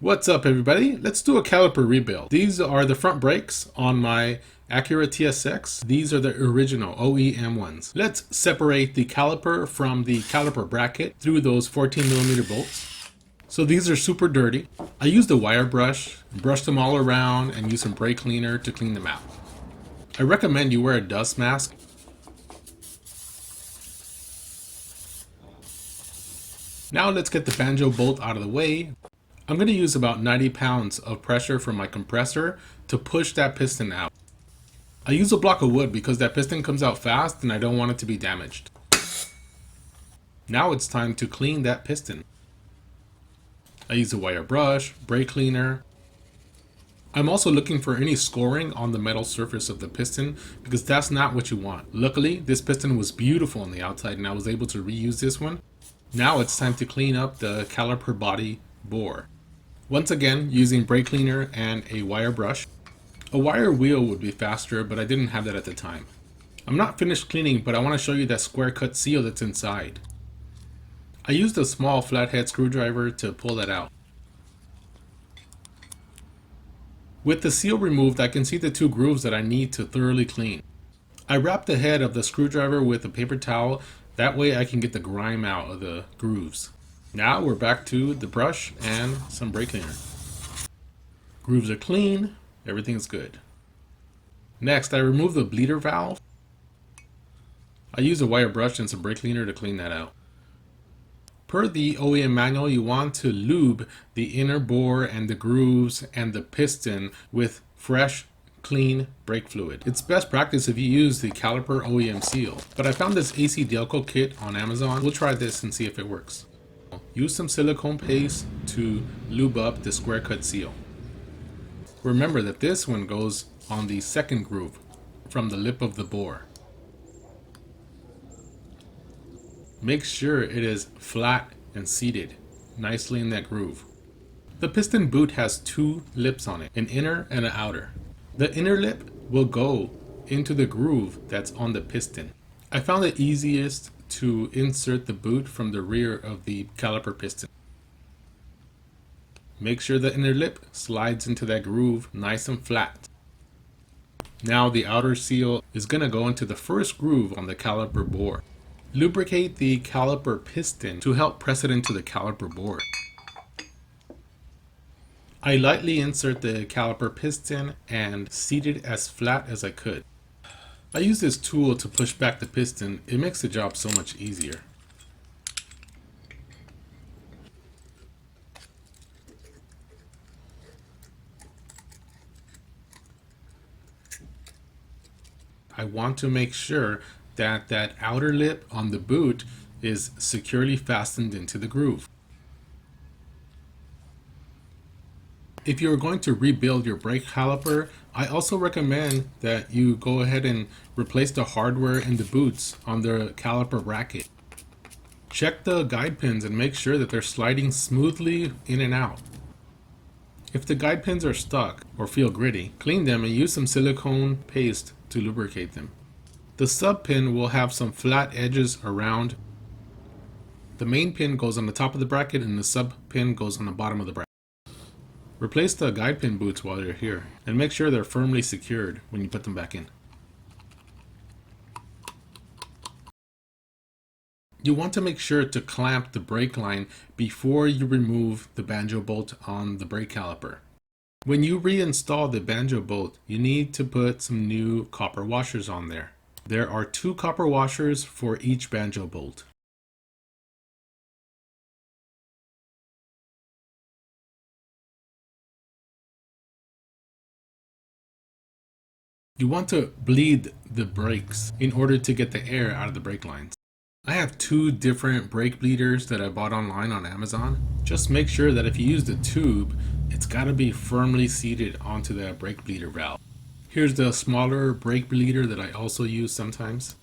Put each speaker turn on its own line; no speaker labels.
What's up everybody? Let's do a caliper rebuild. These are the front brakes on my Acura TSX. These are the original OEM ones. Let's separate the caliper from the caliper bracket through those 14mm bolts. So these are super dirty. I used a wire brush, brushed them all around, and used some brake cleaner to clean them out. I recommend you wear a dust mask. Now let's get the banjo bolt out of the way. I'm going to use about 90 pounds of pressure from my compressor to push that piston out. I use a block of wood because that piston comes out fast and I don't want it to be damaged. Now it's time to clean that piston. I use a wire brush, brake cleaner. I'm also looking for any scoring on the metal surface of the piston because that's not what you want. Luckily, this piston was beautiful on the outside and I was able to reuse this one. Now it's time to clean up the caliper body bore. Once again, using brake cleaner and a wire brush. A wire wheel would be faster, but I didn't have that at the time. I'm not finished cleaning, but I want to show you that square cut seal that's inside. I used a small flathead screwdriver to pull that out. With the seal removed, I can see the two grooves that I need to thoroughly clean. I wrapped the head of the screwdriver with a paper towel, that way I can get the grime out of the grooves. Now we're back to the brush and some brake cleaner. Grooves are clean, everything is good. Next, I remove the bleeder valve. I use a wire brush and some brake cleaner to clean that out. Per the OEM manual, you want to lube the inner bore and the grooves and the piston with fresh, clean brake fluid. It's best practice if you use the caliper OEM seal, but I found this AC Delco kit on Amazon. We'll try this and see if it works. Use some silicone paste to lube up the square cut seal. Remember that this one goes on the second groove from the lip of the bore. Make sure it is flat and seated nicely in that groove. The piston boot has two lips on it, an inner and an outer. The inner lip will go into the groove that's on the piston. I found it easiest to insert the boot from the rear of the caliper piston. Make sure the inner lip slides into that groove nice and flat. Now the outer seal is going to go into the first groove on the caliper bore. Lubricate the caliper piston to help press it into the caliper bore. I lightly insert the caliper piston and seat it as flat as I could. I use this tool to push back the piston. It makes the job so much easier. I want to make sure that that outer lip on the boot is securely fastened into the groove. If you're going to rebuild your brake caliper, I also recommend that you go ahead and replace the hardware in the boots on the caliper bracket. Check the guide pins and make sure that they're sliding smoothly in and out. If the guide pins are stuck or feel gritty, clean them and use some silicone paste to lubricate them. The sub pin will have some flat edges around. The main pin goes on the top of the bracket and the sub pin goes on the bottom of the bracket. Replace the guide pin boots while you're here and make sure they're firmly secured when you put them back in. You want to make sure to clamp the brake line before you remove the banjo bolt on the brake caliper. When you reinstall the banjo bolt, you need to put some new copper washers on there. There are 2 copper washers for each banjo bolt. You want to bleed the brakes in order to get the air out of the brake lines. I have 2 different brake bleeders that I bought online on Amazon. Just make sure that if you use the tube, it's got to be firmly seated onto the brake bleeder valve. Here's the smaller brake bleeder that I also use sometimes.